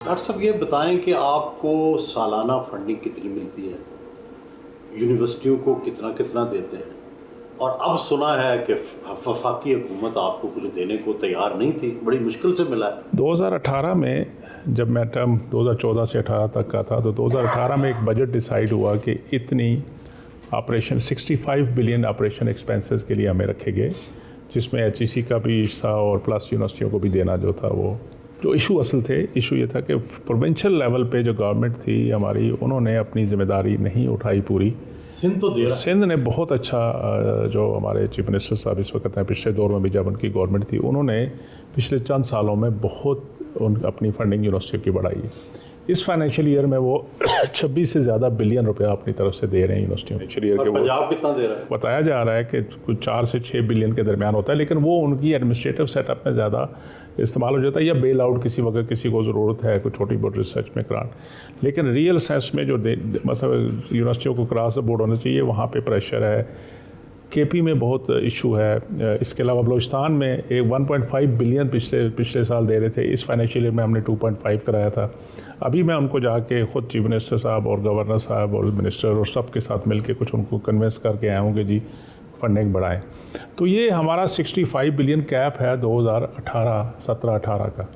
Doctor साहब ये बताएं कि आपको सालाना फंडिंग कितनी मिलती है, यूनिवर्सिटियों को कितना कितना देते हैं, और अब सुना है कि वफाकी हुकूमत आपको कुछ देने को तैयार नहीं थी, बड़ी मुश्किल से मिला है। 2018 में जब मैं टर्म 2014 से 18 तक का था तो 2018 में एक बजट डिसाइड हुआ कि इतनी ऑपरेशन 65 बिलियन ऑपरेशन एक्सपेंसेस के लिए हमें रखे गए, जिसमें HEC का भी हिस्सा और प्लस यूनिवर्सिटियों को भी देना जो था। वो जो इशू असल थे, इशू ये था कि प्रोविंशियल लेवल पे जो गवर्नमेंट थी हमारी, उन्होंने अपनी जिम्मेदारी नहीं उठाई पूरी। सिंध तो दे रहा है। सिंध ने बहुत अच्छा, जो हमारे चीफ मिनिस्टर साहब इस वक्त हैं, पिछले दौर में भी जब उनकी गवर्नमेंट थी, उन्होंने पिछले चंद सालों में बहुत अपनी फंडिंग यूनिवर्सिटी की बढ़ाई है। इस फाइनेंशियल ईयर में वो 26 से ज़्यादा बिलियन रुपया अपनी तरफ से दे रहे हैं यूनिवर्सिटियों के। पंजाब कितना दे रहा है? बताया जा रहा है कि कुछ 4 से 6 बिलियन के दरमियान होता है, लेकिन वो उनकी एडमिनिस्ट्रेटिव सेटअप में ज़्यादा इस्तेमाल हो जाता है, या बेल आउट किसी वक्त किसी को ज़रूरत है कोई छोटी बहुत रिसर्च में ग्रांट। लेकिन रियल सेंस में जो मतलब यूनिवर्सिटियों को क्रॉस बोर्ड होना चाहिए, वहाँ पे प्रेशर है। KP में बहुत इशू है। इसके अलावा बलूचिस्तान में एक 1.5 बिलियन पिछले साल दे रहे थे, इस फाइनेंशियल ईयर में हमने 2.5 कराया था। अभी मैं उनको जाके ख़ुद चीफ मिनिस्टर साहब और गवर्नर साहब और मिनिस्टर और सब के साथ मिल के कुछ उनको कन्विंस करके आया हूँ कि जी फंडिंग बढ़ाएं। तो ये हमारा 65 बिलियन कैप है 2017-18 का।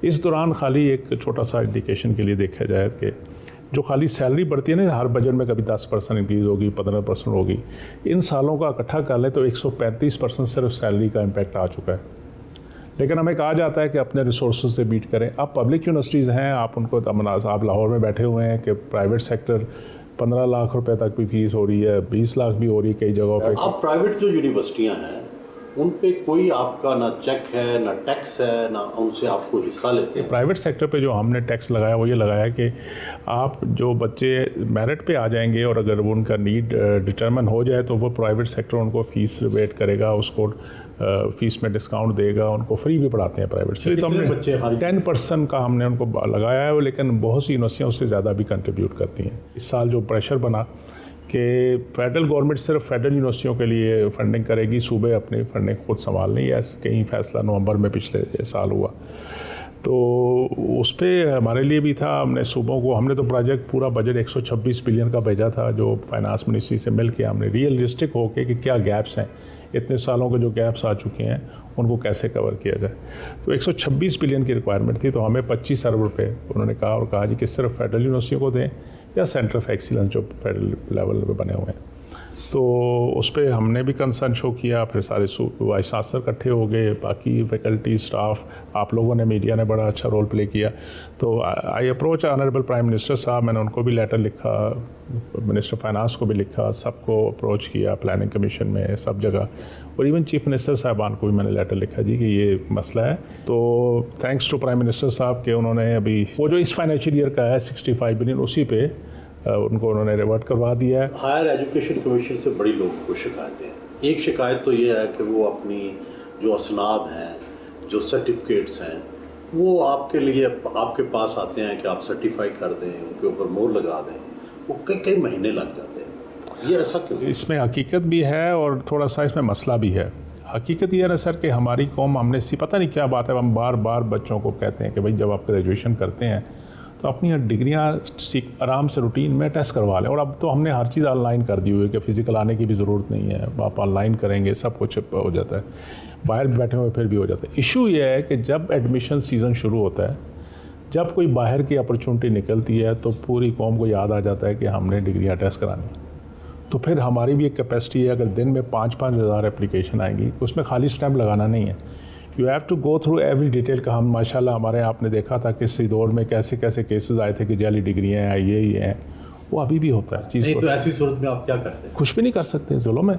इस दौरान खाली एक छोटा सा इंडिकेशन के लिए देखा जाए कि जो खाली सैलरी बढ़ती है ना, हर बजट में कभी 10% इंक्रीज़ होगी, 15% होगी, इन सालों का इकट्ठा कर लें तो 135% सिर्फ सैलरी का इम्पैक्ट आ चुका है। लेकिन हमें कहा जाता है कि अपने रिसोर्स से बीट करें। अब पब्लिक यूनिवर्सिटीज़ हैं, आप उनको, आप लाहौर में बैठे हुए हैं कि प्राइवेट सेक्टर 15 लाख रुपए तक भी फीस हो रही है, 20 लाख भी हो रही है कई जगहों पे। अब प्राइवेट जो यूनिवर्सिटियां हैं उन पे कोई आपका ना चेक है, ना टैक्स है, ना उनसे आपको हिस्सा लेते हैं। प्राइवेट सेक्टर पे जो हमने टैक्स लगाया वो ये लगाया कि आप जो बच्चे मेरिट पे आ जाएंगे और अगर वो उनका नीड डिटरमिन हो जाए तो वो प्राइवेट सेक्टर उनको फ़ीस रिबेट करेगा, उसको फ़ीस में डिस्काउंट देगा, उनको फ्री भी पढ़ाते हैं प्राइवेट से। तो हमने 10% का हमने उनको लगाया है, लेकिन बहुत सी यूनिवर्सिटियाँ उससे ज़्यादा भी कंट्रीब्यूट करती हैं। इस साल जो प्रेशर बना कि फेडरल गवर्नमेंट सिर्फ फेडरल यूनिवर्सिटियों के लिए फंडिंग करेगी, सूबे अपनी फंडिंग खुद संभाल लें, या कहीं फैसला नवंबर में पिछले साल हुआ, तो उस पर हमारे लिए भी था। हमने सूबों को, हमने तो प्रोजेक्ट पूरा बजट 126 बिलियन का भेजा था, जो फाइनेंस मिनिस्ट्री से मिल के हमने रियलिस्टिक होके कि क्या गैप्स हैं, इतने सालों के जो गैप्स आ चुके हैं उनको कैसे कवर किया जाए। तो 126 बिलियन की रिक्वायरमेंट थी, तो हमें 25 अरब रुपये उन्होंने कहा जी कि सिर्फ फेडरल यूनिवर्सिटियों को दें या सेंटर ऑफ एक्सीलेंस जो फेडरल लेवल पे बने हुए हैं। तो उस पर हमने भी कंसर्न शो किया। फिर सारे वाइस चांसलर इकट्ठे हो गए, बाकी फैकल्टी स्टाफ, आप लोगों ने, मीडिया ने बड़ा अच्छा रोल प्ले किया। तो I approach honourable prime minister साहब, मैंने उनको भी लेटर लिखा, मिनिस्टर फाइनेंस को भी लिखा, सबको अप्रोच किया, प्लानिंग कमीशन में, सब जगह, और इवन चीफ मिनिस्टर साहबान को भी मैंने लेटर लिखा जी कि ये मसला है। तो थैंक्स टू प्राइम मिनिस्टर साहब के उन्होंने अभी वो जो इस फाइनेंशियल ईयर का है 65 बिलियन, उसी पे उनको उन्होंने रिवर्ट करवा दिया है। हायर एजुकेशन कमीशन से बड़ी लोगों को शिकायतें हैं। एक शिकायत तो ये है कि वो अपनी जो असनाद हैं, जो सर्टिफिकेट्स हैं, वो आपके लिए आपके पास आते हैं कि आप सर्टिफाई कर दें, उनके ऊपर मोहर लगा दें, वो कई महीने लग जाते हैं। ये ऐसा क्यों? इसमें हकीकत भी है और थोड़ा सा इसमें मसला भी है। हकीकत ये है सर कि हमारी कौम, हमने पता नहीं क्या बात है, हम बार बार बच्चों को कहते हैं कि भाई जब आप ग्रेजुएशन करते हैं तो अपनी डिग्रियाँ आराम से रूटीन में टेस्ट करवा लें। और अब तो हमने हर चीज़ ऑनलाइन कर दी हुई है कि फ़िज़िकल आने की भी ज़रूरत नहीं है, आप ऑनलाइन करेंगे, सब कुछ हो जाता है, बाहर भी बैठे हुए फिर भी हो जाता है। इशू ये है कि जब एडमिशन सीज़न शुरू होता है, जब कोई बाहर की अपॉर्चुनिटी निकलती है, तो पूरी कौम को याद आ जाता है कि हमने डिग्रियाँ टेस्ट करानी। तो फिर हमारी भी एक कैपेसिटी है, अगर दिन में 5-5 हज़ार एप्लीकेशन आएंगी, उसमें खाली स्टैम्प लगाना नहीं है, you have to go through every detail का। हम माशाल्लाह हमारे आपने देखा था कि इस दौर में कैसे कैसे केसेस आए थे कि जाली डिग्रियाँ हैं, ये ही हैं, वो अभी भी होता है चीज़। नहीं तो ऐसी सूरत में आप क्या करते हैं? कुछ भी नहीं कर सकते, जुल्म है।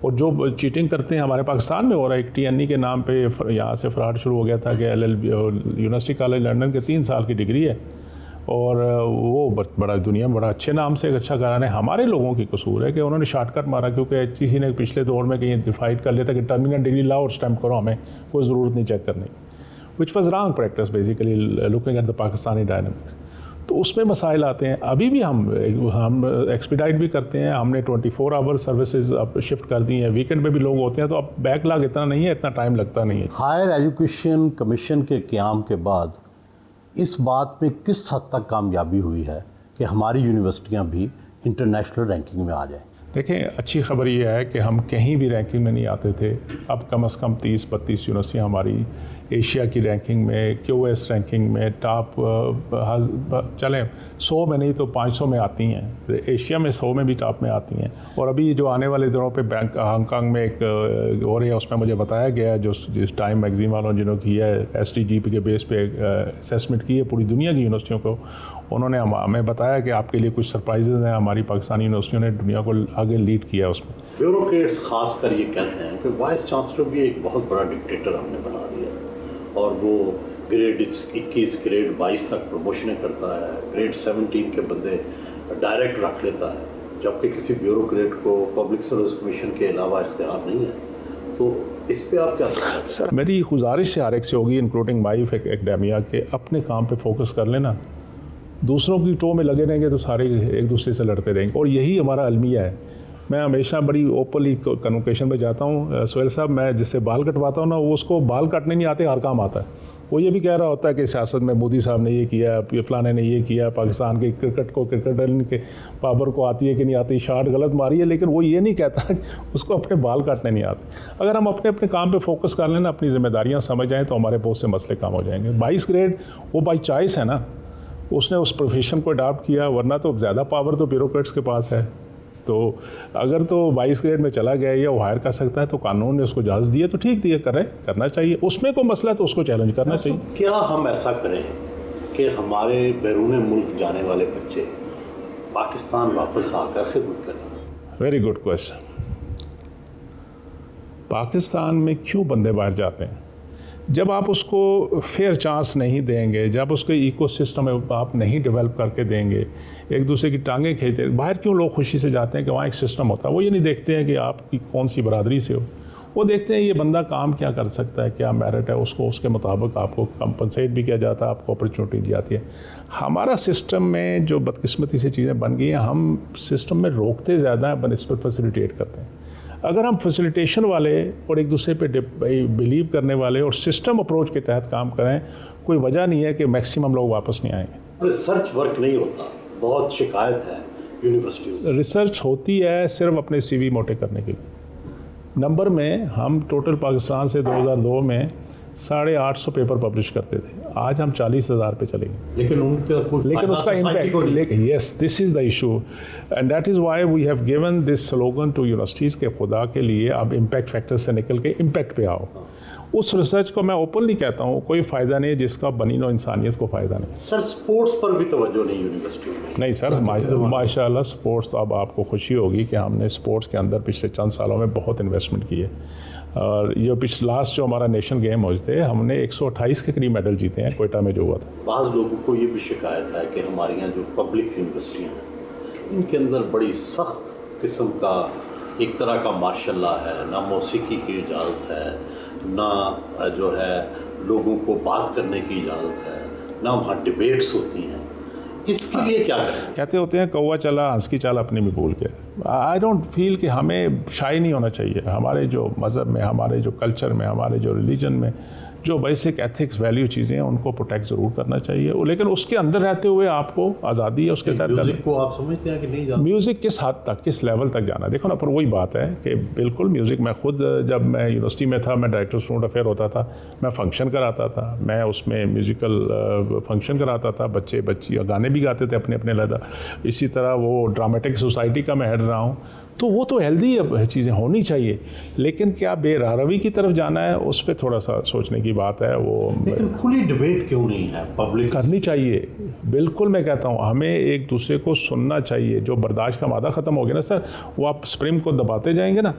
और जो चीटिंग करते हैं हमारे पाकिस्तान में हो रहा है, एक TNE के नाम पे यहाँ से फ्रॉड शुरू हो गया था कि LLB यूनिवर्सिटी कॉलेज लंदन के 3 साल की डिग्री है, और वो बड़ा दुनिया में बड़ा अच्छे नाम से अच्छा कराना है। हमारे लोगों की कसूर है कि उन्होंने शॉर्टकट मारा, क्योंकि HEC ने पिछले दौर में कहीं डिफाइड कर लिया था कि टर्मिनल डिग्री लाओ और स्टैम्प करो, हमें कोई ज़रूरत नहीं चेक करने, which was wrong practice basically looking at the Pakistani dynamics. तो उसमें मसाइल आते हैं। अभी भी हम एक्सपीडाइट भी करते हैं, हमने 24 आवर सर्विसेज अब शिफ्ट कर दी हैं, वीकेंड पे भी लोग होते हैं, तो अब बैकलॉग इतना नहीं है, इतना टाइम लगता नहीं है। हायर एजुकेशन कमीशन के क़याम के बाद इस बात में किस हद तक कामयाबी हुई है कि हमारी यूनिवर्सिटियां भी इंटरनेशनल रैंकिंग में आ जाएं? देखें, अच्छी खबर ये है कि हम कहीं भी रैंकिंग में नहीं आते थे। अब कम से कम 30-32 यूनिवर्सिटियाँ हमारी एशिया की रैंकिंग में, QS रैंकिंग में टॉप चलें 100 में नहीं तो 500 में आती हैं। एशिया में 100 में भी टॉप में आती हैं। और अभी जो आने वाले दिनों पे हांगकांग में एक हो रही है, उसमें मुझे बताया गया है, जो जिस टाइम मैगजीन वालों जिन्होंने किया है, SDG के बेस पे असेसमेंट की है पूरी दुनिया की यूनिवर्सिटियों को, उन्होंने हमें बताया कि आपके लिए कुछ सरप्राइजेज़ हैं। हमारी पाकिस्तानी यूनिवर्सिटियों ने दुनिया को आगे लीड किया उसमें। ब्यूरोक्रेट्स खास कर ये कहते हैं कि वाइस चांसलर भी एक बहुत बड़ा डिक्टेटर हमने बना दिया और वो ग्रेड 21 ग्रेड 22 तक प्रमोशनें करता है, ग्रेड 17 के बंदे डायरेक्ट रख लेता है, जबकि किसी ब्यूरोक्रेट को पब्लिक सर्विस कमीशन के अलावा इख्तियार नहीं है। तो इस पे आप क्या कहते हैं? सर, मेरी गुजारिश से हर एक से होगी, इंक्लूडिंग माई एकेडमिया, के अपने काम पे फोकस कर लेना। दूसरों की टो में लगे रहेंगे तो सारे एक दूसरे से लड़ते रहेंगे, और यही हमारा अलमिया है। मैं हमेशा बड़ी ओपनली कन्वोकेशन में जाता हूँ, सोहेल साहब, मैं जिससे बाल कटवाता हूँ ना, वो उसको बाल काटने नहीं आते, हर काम आता है। वो ये भी कह रहा होता है कि सियासत में मोदी साहब ने ये किया, फलाने ने ये किया, पाकिस्तान के क्रिकेटर के पावर को आती है कि नहीं आती, शॉट गलत मारी है, लेकिन वो ये नहीं कहता उसको अपने बाल काटने नहीं आते। अगर हम अपने अपने काम पे फोकस कर लेना, अपनी जिम्मेदारियाँ समझ जाएँ, तो हमारे बहुत से मसले काम हो जाएंगे। 22 ग्रेड वो बाई चॉइस है ना, उसने उस प्रोफेशन को अडॉप्ट किया, वरना तो ज़्यादा पावर तो ब्यूरोक्रेट्स के पास है। तो अगर तो 22 ग्रेड में चला गया या वो हायर कर सकता है, तो कानून ने उसको इजाज़त दी है, तो ठीक दिया, करना चाहिए। उसमें कोई मसला है तो उसको चैलेंज करना चाहिए। क्या हम ऐसा करें कि हमारे बैरून मुल्क जाने वाले बच्चे पाकिस्तान वापस आकर खिदमत करें? Very good question. पाकिस्तान में क्यों बंदे बाहर जाते हैं? जब आप उसको फेयर चांस नहीं देंगे, जब उसके इकोसिस्टम आप नहीं डेवलप करके देंगे, एक दूसरे की टांगें खींचते, बाहर क्यों लोग खुशी से जाते हैं कि वहाँ एक सिस्टम होता है। वो ये नहीं देखते हैं कि आपकी कौन सी बरादरी से हो, वो देखते हैं ये बंदा काम क्या कर सकता है, क्या मेरिट है, उसको उसके मुताबिक आपको कंपनसेट भी किया जाता है, आपको अपॉर्चुनिटी दी जाती है। हमारा सिस्टम में जो बदकिस्मती से चीज़ें बन गई हैं, हम सिस्टम में रोकते ज़्यादा हैं, बनस्बत फैसिलिटेट करते हैं। अगर हम फैसिलिटेशन वाले और एक दूसरे पे बिलीव करने वाले और सिस्टम अप्रोच के तहत काम करें, कोई वजह नहीं है कि मैक्सिमम लोग वापस नहीं आएंगे। रिसर्च वर्क नहीं होता, बहुत शिकायत है यूनिवर्सिटी। रिसर्च होती है सिर्फ अपने CV मोटे करने के लिए। नंबर में हम टोटल पाकिस्तान से 2002 में 850 पेपर पब्लिश करते थे, आज हम 40,000 पे चले गए। लेकिन उसका impact, yes, this is the issue, and that is why we have given this slogan to universities के खुदा के लिए अब इम्पैक्ट फैक्टर से निकल के इम्पैक्ट पे आओ। उस रिसर्च को मैं ओपनली कहता हूँ, कोई फ़ायदा नहीं है जिसका बनी नो इंसानियत को फ़ायदा नहीं। सर, स्पोर्ट्स पर भी तवज्जो नहीं यूनिवर्सिटी में? नहीं सर, माशाल्लाह स्पोर्ट्स, अब आपको खुशी होगी कि हमने स्पोर्ट्स के अंदर पिछले चंद सालों में बहुत इन्वेस्टमेंट की है। और ये लास्ट जो हमारा नेशनल गेम हुए थे, हमने 128 के करीब मेडल जीते हैं कोयटा में जो हुआ था। बाज़ लोगों को ये भी शिकायत है कि हमारे यहाँ जो पब्लिक यूनिवर्सिटियाँ हैं, इनके अंदर बड़ी सख्त किस्म का एक तरह का मार्शल लॉ है, ना मौसीकी की इजाज़त है, ना जो है लोगों को बात करने की इजाज़त है, ना वहाँ डिबेट्स होती हैं। इसके लिए क्या करें? कहते होते हैं कौवा चला हंस की चाल अपनी भी भूल के। आई डोंट फील कि हमें शाई नहीं होना चाहिए। हमारे जो मज़हब में, हमारे जो कल्चर में, हमारे जो रिलीजन में जो बेसिक एथिक्स वैल्यू चीज़ें हैं, उनको प्रोटेक्ट ज़रूर करना चाहिए, लेकिन उसके अंदर रहते हुए आपको आज़ादी है उसके साथ। म्यूज़िक को आप समझते हैं कि नहीं जाना? म्यूज़िक किस हद तक, किस लेवल तक जाना, देखो ना, पर वही बात है कि बिल्कुल म्यूज़िक, मैं खुद जब मैं यूनिवर्सिटी में था, मैं डायरेक्टर स्टूडेंट अफेयर होता था, मैं फंक्शन कराता था, मैं उसमें म्यूज़िकल फंक्शन कराता था, बच्चे बच्चियाँ गाने भी गाते थे अपने अपने लदा। इसी तरह वो ड्रामेटिक सोसाइटी का मैं हेड रहा हूँ, तो वो तो हेल्दी चीज़ें होनी चाहिए, लेकिन क्या बेरहरवी की तरफ जाना है, उस पर थोड़ा सा सोचने की बात है। वो लेकिन खुली डिबेट क्यों नहीं है? पब्लिक करनी चाहिए, बिल्कुल मैं कहता हूँ, हमें एक दूसरे को सुनना चाहिए। जो बर्दाश्त का मादा ख़त्म हो गया ना सर, वो आप स्प्रिंग को दबाते जाएंगे ना,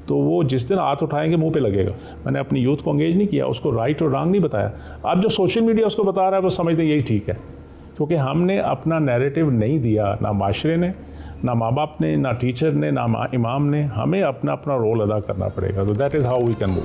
तो वो जिस दिन हाथ उठाएंगे मुंह पे लगेगा। मैंने अपनी यूथ को एंगेज नहीं किया, उसको राइट और रॉन्ग नहीं बताया। अब जो सोशल मीडिया उसको बता रहा है, वो समझते हैं यही ठीक है, क्योंकि हमने अपना नैरेटिव नहीं दिया, ना माशरे ने, ना माँ बाप ने, ना टीचर ने, ना इमाम ने। हमें अपना अपना रोल अदा करना पड़ेगा। तो that is how we can move.